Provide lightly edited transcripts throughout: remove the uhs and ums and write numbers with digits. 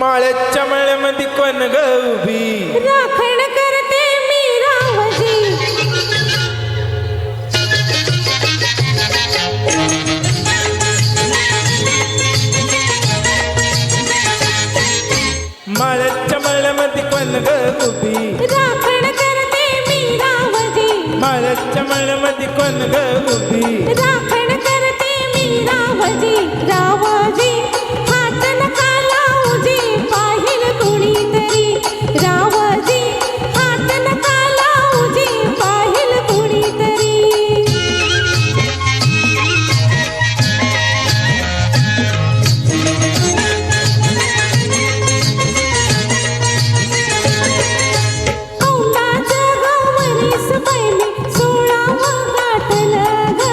माळ्याच्या मळ्यामध्ये कोण ग उभी राखण करते मी रावजी माळ्याच्या मळ्यामध्ये कोण ग उभी राखण करते मी रावजी माळ्याच्या मळ्यामध्ये कोण ग उभी राखण करते मी रावजी रावजी हात नका लावूजी पाहिल कुणीतरी रावजी हात नका लावूजी पाहिल कुणीतरी औंधाचं गवरीस बैली 16वं गाठलं ग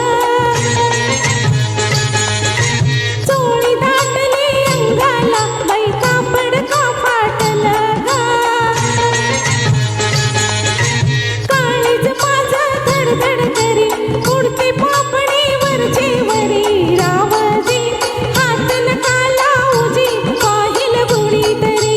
चोळी दाटली अंगाला बाई कापड का फाटलं ग काळीज माझं धडधड करी उडती पापडी वरची वरी रावजी हात नका लावूजी पाहिल कुणीतरी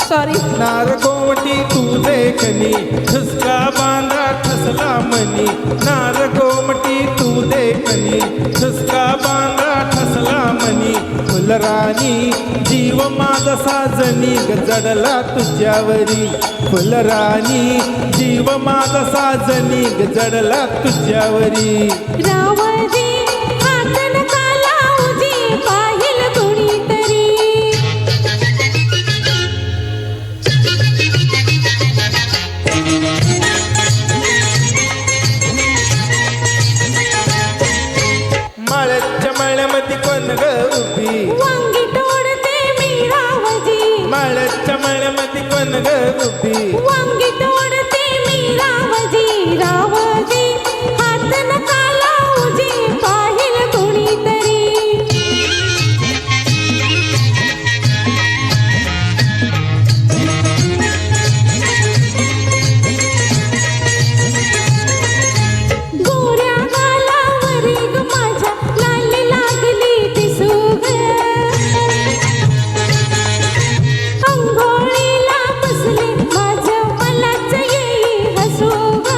सॉरी नार गोमटी तू देखनी ठसका बांधा ठसला मनी नार गोमटी तू देखनी ठसका बांधा ठसला मनी फुलराणी जीव माझा साजनी गजडला तुझ्यावरी फुलराणी जीव माझा साजनी गजडला तुझ्यावरी रावजी हात नका लावूजी पाहिल कुणीतरी माळ्याच्या मळ्यामध्ये कोण ग उभी वांगी तोडते मी रावजी माळ्याच्या मळ्यामध्ये कोण ग उभी वांगी तोडते मी रावजी रावजी हात नका लावूजी पाहिल कुणीतरी गोऱ्या गालावरी ग माझ्या लाली लागली दिसू ग अंघोळीला बसले माझ्या मलाच येई हसू ग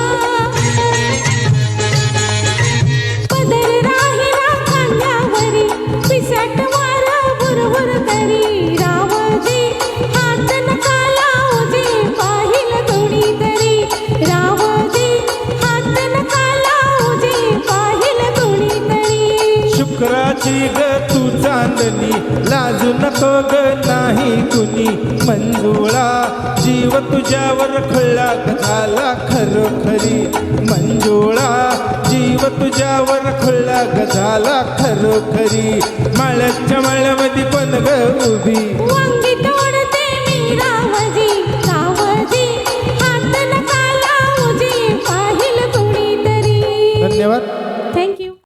पदर राहिला खांद्यावरी पिसाट वारा भुरभुर करी रावजी हात नका लावूजी पाहिल कुणीतरी रावजी हात नका लावूजी पाहिल कुणीतरी शुक्राची ग तू चांदणी लाजू नको ग नाही कुणी मंजुळा जीव तुझ्यावर खळला ग झाला खरोखरी मंजुळा जीव तुझ्यावर खळला ग झाला खरोखरी माळ्याच्या माळ्यामध्ये पण ग उभी वांगी तोड